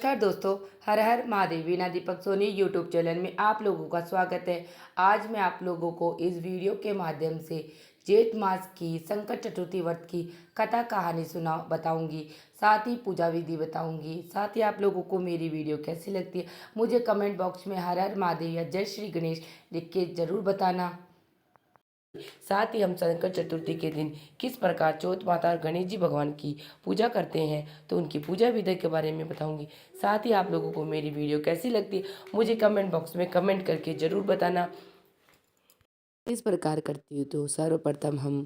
नमस्कार दोस्तों। हर हर महादेव। वीणा Deepak Soni YouTube channel में आप लोगों का स्वागत है। आज मैं आप लोगों को इस वीडियो के माध्यम से जेठ मास की संकट चतुर्थी व्रत की कथा कहानी सुना बताऊंगी, साथ ही पूजा विधि बताऊंगी। साथ ही आप लोगों को मेरी वीडियो कैसी लगती है मुझे कमेंट बॉक्स में हर हर महादेव या जय श्री गणेश लिख के ज़रूर बताना। साथ ही हम संकट चतुर्थी के दिन किस प्रकार चौथ माता और गणेश जी भगवान की पूजा करते हैं तो उनकी पूजा विधि के बारे में बताऊंगी। साथ ही आप लोगों को मेरी वीडियो कैसी लगती है मुझे कमेंट बॉक्स में कमेंट करके ज़रूर बताना। इस प्रकार करती हूँ तो सर्वप्रथम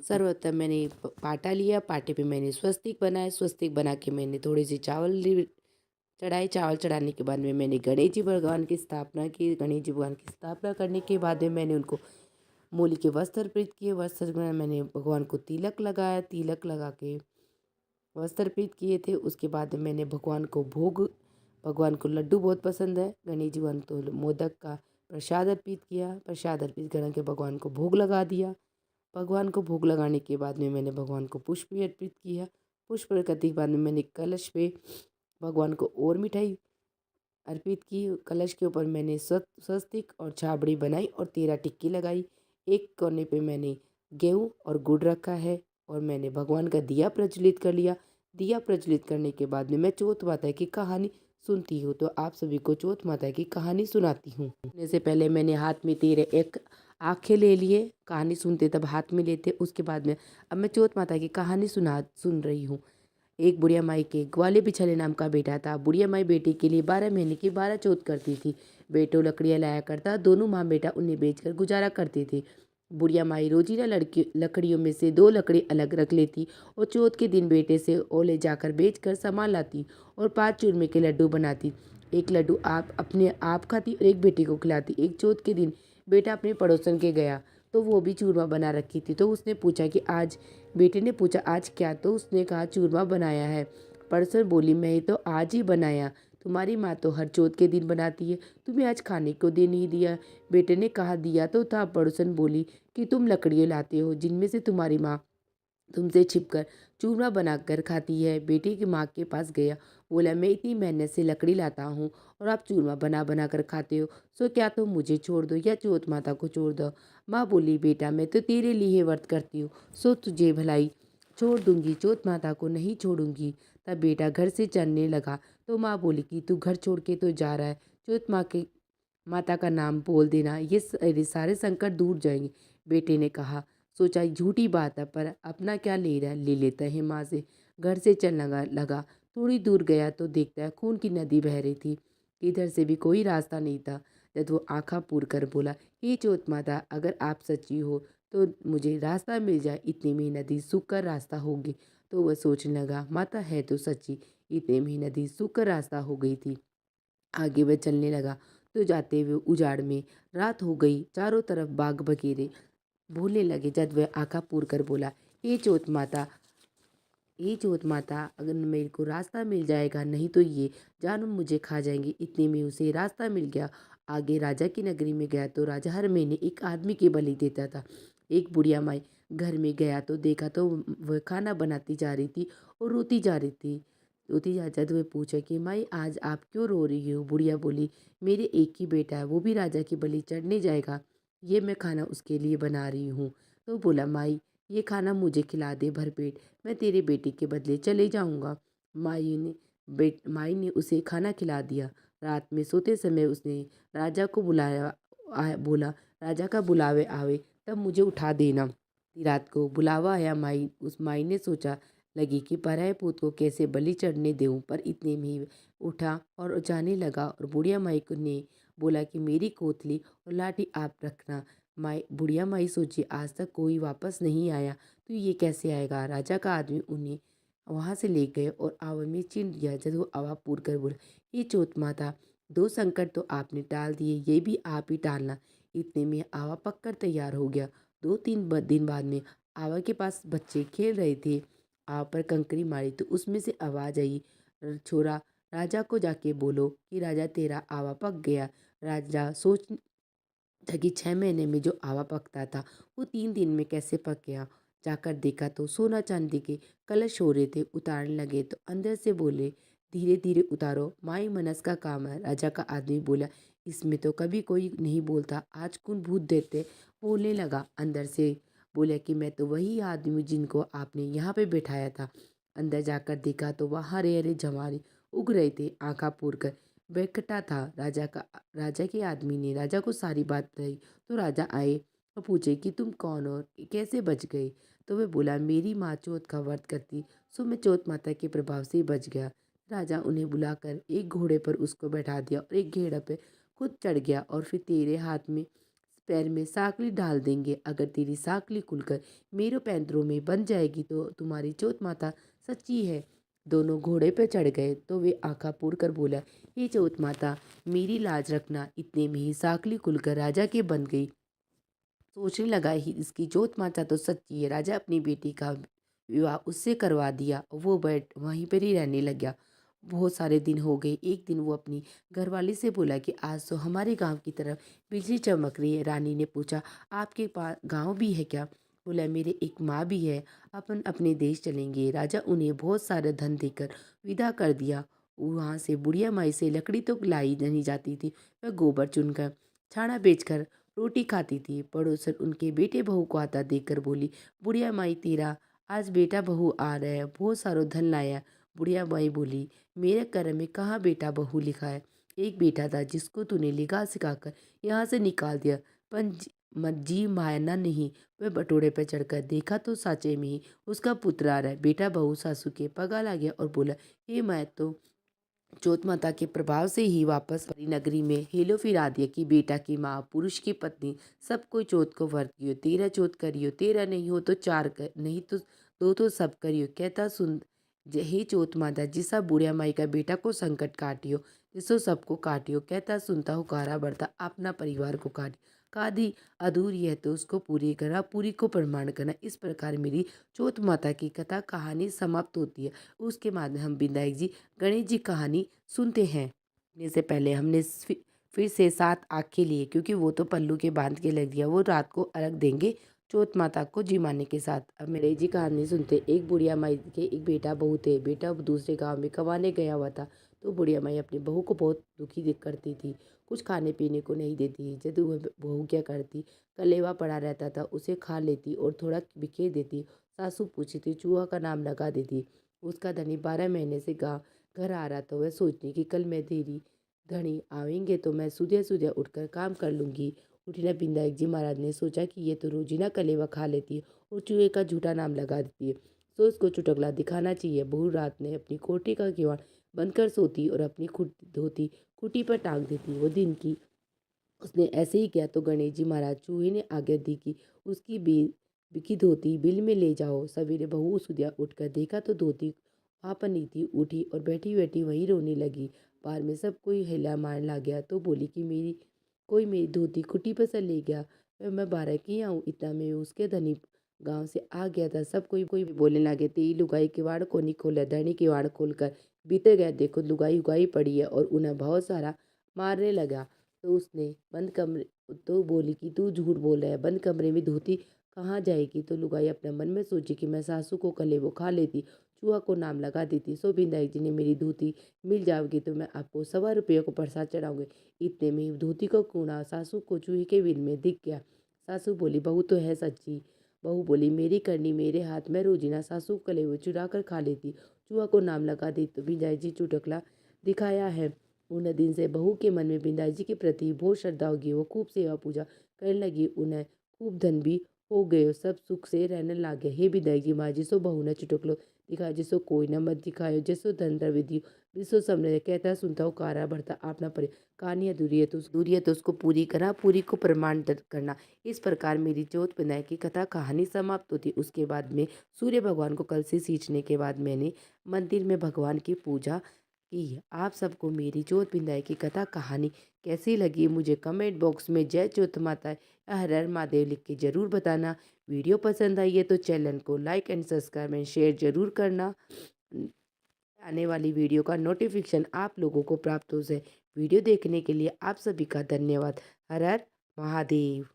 मैंने पाटा लिया। पाटे पे मैंने स्वस्तिक बनाया। स्वस्तिक बना के मैंने थोड़े से चढ़ाए। चावल चढ़ाने के बाद में मैंने गणेश जी भगवान की स्थापना की। गणेश जी भगवान की स्थापना करने के बाद में मैंने उनको मूली के वस्त्र अर्पित किए। वस्त्र में मैंने भगवान को तिलक लगाया। तिलक लगा के वस्त्र अर्पित किए थे। उसके बाद मैंने भगवान को लड्डू बहुत पसंद है। गणेश जी भगवान तो मोदक का प्रसाद अर्पित किया। प्रसाद अर्पित करके भगवान को भोग लगा दिया। भगवान को भोग लगाने के बाद में मैंने भगवान को पुष्प भी अर्पित किया। पुष्प करने के बाद में मैंने कलश पे भगवान को और मिठाई अर्पित की। कलश के ऊपर मैंने स्वस्तिक और छाबड़ी बनाई और 13 टिक्की लगाई। एक कोने पे मैंने गेहूँ और गुड़ रखा है और मैंने भगवान का दिया प्रज्वलित कर लिया। दिया प्रज्वलित करने के बाद में मैं चौथ माता की कहानी सुनती हूँ, तो आप सभी को चौथ माता की कहानी सुनाती हूँ। से पहले मैंने हाथ में 13 एक आंखें ले लिए। कहानी सुनते तब हाथ में लेते। उसके बाद में अब मैं चौथ माता की कहानी सुन रही हूँ। एक बुढ़िया माई के ग्वाले बिछले नाम का बेटा था। बुढ़िया माई बेटे के लिए 12 महीने की 12 चौथ करती थी। बेटो लकड़ियाँ लाया करता। दोनों माँ बेटा उन्हें बेचकर गुजारा करते थे। बुढ़िया माई रोजीना लकड़ियों में से 2 लकड़ी अलग रख लेती और चौथ के दिन बेटे से ओले जाकर बेचकर सामान लाती और 5 चूरमे के लड्डू बनाती। एक लड्डू आप अपने आप खाती और एक बेटे को खिलाती। एक चौथ के दिन बेटा अपने पड़ोसन के गया तो वो भी चूरमा बना रखी थी। तो उसने पूछा कि आज बेटे ने पूछा आज क्या, तो उसने कहा चूरमा बनाया है। पड़ोसन बोली मैं तो आज ही बनाया, तुम्हारी माँ तो हर चौथ के दिन बनाती है, तुम्हें आज खाने को दे नहीं दिया। बेटे ने कहा दिया तो था। पड़ोसन बोली कि तुम लकड़ियाँ लाते हो जिनमें से तुम्हारी माँ तुमसे छिपकर चूरमा बनाकर खाती है। बेटे की माँ के पास गया, बोला मैं इतनी मेहनत से लकड़ी लाता हूँ और आप चूरमा बना बना कर खाते हो, सो क्या तुम मुझे छोड़ दो या चौथ माता को छोड़ दो। माँ बोली बेटा मैं तो तेरे लिए व्रत करती हूँ, सो तुझे भलाई छोड़ दूंगी, चौथ माता को नहीं छोड़ूंगी। तब बेटा घर से चलने लगा तो माँ बोली कि तू घर छोड़ के तो जा रहा है, चौथ माता का नाम बोल देना, ये सारे संकट दूर जाएंगे। बेटे ने कहा सोचा झूठी बात है पर अपना क्या ले लेता है माँ से। घर से चलने लगा। थोड़ी दूर गया तो देखता है खून की नदी बह रही थी। इधर से भी कोई रास्ता नहीं था। जब वो आँखा पूर कर बोला हे चौथ माता अगर आप सच्ची हो तो मुझे रास्ता मिल जाए, इतने में नदी सूख कर रास्ता होगी। तो वह सोचने लगा माता है तो सच्ची। इतने में नदी सूख कर रास्ता हो गई थी। आगे वह चलने लगा तो जाते हुए उजाड़ में रात हो गई। चारों तरफ बाग बगीरे भूलने लगे। जब वह आँखा पूर कर बोला हे चौथ माता अगर मेरे को रास्ता मिल जाएगा, नहीं तो ये जानवर मुझे खा जाएंगे। इतने में उसे रास्ता मिल गया। आगे राजा की नगरी में गया तो राजा हर महीने एक आदमी की बलि देता था। एक बुढ़िया माई घर में गया तो देखा तो वह खाना बनाती जा रही थी और रोती जा रही थी। रोती जा जब वह पूछा कि माई आज आप क्यों रो रही हो। बुढ़िया बोली मेरे एक ही बेटा है, वो भी राजा की बलि चढ़ने जाएगा, ये मैं खाना उसके लिए बना रही हूँ। तो बोला माई ये खाना मुझे खिला दे भरपेट, मैं तेरे बेटे के बदले चले जाऊँगा। माई ने उसे खाना खिला दिया। रात में सोते समय उसने राजा को बोला राजा का बुलावे आवे तब मुझे उठा देना। रात को बुलावा आया। माई ने सोचा लगी कि पराये पूत को कैसे बलि चढ़ने दूँ, पर इतने में ही उठा और जाने लगा और बुढ़िया माई ने बोला कि मेरी कोथली और लाठी आप रखना। बुढ़िया माई सोची आज तक कोई वापस नहीं आया तो ये कैसे आएगा। राजा का आदमी उन्हें वहाँ से ले गए और आवा में चिन दिया। जब वो आवा पूर कर बोला ये चौथ माता 2 संकट तो आपने टाल दिए, ये भी आप ही टालना। इतने में आवा पककर तैयार हो गया। 2-3 दिन बाद में आवा के पास बच्चे खेल रहे थे। आवा पर कंकरी मारी तो उसमें से आवाज़ आई छोरा राजा को जाके बोलो कि राजा तेरा आवा पक गया। राजा सोच था कि 6 महीने में जो आवा पकता था वो 3 दिन में कैसे पक गया। जाकर देखा तो सोना चांदी के कलश हो रहे थे। उतारने लगे तो अंदर से बोले धीरे धीरे उतारो, माई मनस का काम है। राजा का आदमी बोला, इसमें तो कभी कोई नहीं बोलता, आज कौन भूत देते। बोलने लगा अंदर से, बोला कि मैं तो वही आदमी हूँ जिनको आपने यहाँ पे बैठाया था। अंदर जाकर देखा तो वहाँ हरे हरे जवारे उग रहे थे। आँखा पूर कर बैठा था राजा के आदमी ने राजा को सारी बात बताई। तो राजा आए और पूछे कि तुम कौन हो, कैसे बच गए। तो वह बोला, मेरी माँ चौथ का व्रत करती, सो मैं चौथ माता के प्रभाव से बच गया। राजा उन्हें बुलाकर एक घोड़े पर उसको बैठा दिया और एक घेड़ा पे खुद चढ़ गया। और फिर तेरे हाथ में पैर में साकली डाल देंगे, अगर तेरी साकली खुलकर मेरे पैंतरों में बन जाएगी तो तुम्हारी चौथ माता सच्ची है। दोनों घोड़े पर चढ़ गए तो वे आंखा पूर कर बोला, हे चौथ माता, मेरी लाज रखना। इतने में ही साकली खुलकर राजा के बन गई। सोचने लगा, ही इसकी चौथ माता तो सच्ची है। राजा अपनी बेटी का विवाह उससे करवा दिया और वो बैठ वहीं पर ही रहने लग गया। बहुत सारे दिन हो गए। एक दिन वो अपनी घरवाली से बोला कि आज तो हमारे गांव की तरफ बिजली चमक रही है। रानी ने पूछा, आपके पास गांव भी है क्या। बोला, मेरे एक माँ भी है, अपन अपने देश चलेंगे। राजा उन्हें बहुत सारा धन देकर विदा कर दिया। वहाँ से बुढ़िया माई से लकड़ी तो लाई नहीं जाती थी, वह गोबर चुनकर छाना बेचकर रोटी खाती थी। पड़ोसन उनके बेटे बहू को आता देखकर बोली, बुढ़िया माई, तेरा आज बेटा बहू आ रहा है, बहुत सारो धन लाया। बुढ़िया माई बोली, मेरे कर्म में कहाँ बेटा बहू लिखा है। एक बेटा था जिसको तूने लिखा सिखाकर यहाँ से निकाल दिया। जी मायना नहीं। वह बटोरे पर चढ़कर देखा तो साचे में ही उसका पुत्र आ रहा है। बेटा बहू सासू के पगा ला गया और बोला, हे मैं तो चौथ माता के प्रभाव से ही वापस परी नगरी में हेलो फिरा दिया कि बेटा की माँ, पुरुष की पत्नी, सब कोई चौथ को व्रत कियो। तेरा चौथ करियो, तेरा नहीं हो तो चार कर, नहीं तो दो तो सब करियो। कहता सुन, हे चौथ माता, जिसा बुढ़िया माई का बेटा को संकट काटियो, जिसो सबको काटियो। कहता सुनता हुकारा बढ़ता, अपना परिवार को काटियो। कादी अधूरी है तो उसको पूरी करा, पूरी को प्रमाण करना। इस प्रकार मेरी चौथ माता की कथा कहानी समाप्त होती है। उसके बाद हम विनायक जी गणेश जी कहानी सुनते हैं। से पहले हमने फिर से 7 आँखें लिए, क्योंकि वो तो पल्लू के बांध के लग दिया। वो रात को अर्घ देंगे चौथ माता को जिमाने के साथ। अब मेरे जी कहानी सुनते। एक बुढ़िया माई के एक बेटा बहू थे। बेटा दूसरे गांव में कमाने गया हुआ था। तो बुढ़िया माई अपनी बहू को बहुत दुखी करती थी, कुछ खाने पीने को नहीं देती। जब वह बहू क्या करती, कलेवा पड़ा रहता था उसे खा लेती और थोड़ा बिखेर देती। सासू पूछती, चूहा का नाम लगा देती। उसका धनी 12 महीने से घर आ रहा था। वह सोचती कि कल मैं तेरी धनी आवेंगे तो मैं सुबह सुबह उठकर काम कर लूँगी। उठिला विनायक जी महाराज ने सोचा कि ये तो रोजीना कलेवा खा लेती है और चूहे का झूठा नाम लगा देती है, तो उसको चुटकला दिखाना चाहिए। बहू रात ने अपनी कोठी का किवाड़ बंद कर सोती और अपनी धोती खूंटी पर टांग देती। वो दिन की उसने ऐसे ही किया तो गणेश जी महाराज चूहे ने आज्ञा दी कि उसकी बिकी धोती बिल में ले जाओ। सवेरे बहू सुदिया उठकर देखा तो धोती वहाँ पर नहीं थी। उठी और बैठी बैठी वहीं रोने लगी। बाहर में सब कोई हिला मार ला गया तो बोली कि कोई मेरी धोती खुट्टी पर से ले गया। मैं बारह की आऊँ, इतना में उसके धनी गांव से आ गया था। सब कोई बोलने लगे, तेरी लुगाई किवाड़ को नहीं खोला। धनी किवाड़ खोलकर भीतर गया, देखो लुगाई उगाई पड़ी है और उन्हें बहुत सारा मारने लगा। तो उसने बंद कमरे तो बोली कि तू झूठ बोल रहा है, बंद कमरे में धोती कहाँ जाएगी। तो लुगाई अपने मन में सोची कि मैं सासू को कले वो खा लेती, चूहा को नाम लगा देती। सो विनायक जी ने मेरी धोती मिल जाओगी तो मैं आपको 1.25 को प्रसाद चढ़ाऊंगी। इतने में धोती को कूड़ा सासू को चूहे के बिल में दिख गया। सासू बोली, बहू तो है सच्ची। बहू बोली, मेरी करनी मेरे हाथ में, रोजीना सासू कले वो चुरा कर खा लेती, चूहा को नाम लगा दी। तो विनायक जी चुटकला दिखाया है। उन दिन से बहू के मन में बिंदाई जी के प्रति बहुत श्रद्धा होगी। वो खूब सेवा पूजा करने लगी। उन्हें खूब धन भी हो गए, सब सुख से रहने लगे। हे बिंदाई जी माँ, जिसो बहू ने चुटकलो दिखाया, जिसो कोई न मत दिखायो, जिसो धन द्रविदी जिसो सबने कहता सुनता हो कारा बढ़ता अपना परे। कहानी अधूरी है तो उसको पूरी करा, पूरी को प्रमाण करना। इस प्रकार मेरी चौथ बिंदाई की कथा कहानी समाप्त होती। उसके बाद में सूर्य भगवान को कल से सींचने के बाद मैंने मंदिर में भगवान की पूजा कि आप सबको मेरी चौथ बिंदाई की कथा कहानी कैसी लगी मुझे कमेंट बॉक्स में जय चौथ माता या हर हर महादेव लिख के ज़रूर बताना। वीडियो पसंद आई है तो चैनल को like and subscribe and share ज़रूर करना। आने वाली वीडियो का नोटिफिकेशन आप लोगों को प्राप्त हो जाए। वीडियो देखने के लिए आप सभी का धन्यवाद। हर हर महादेव।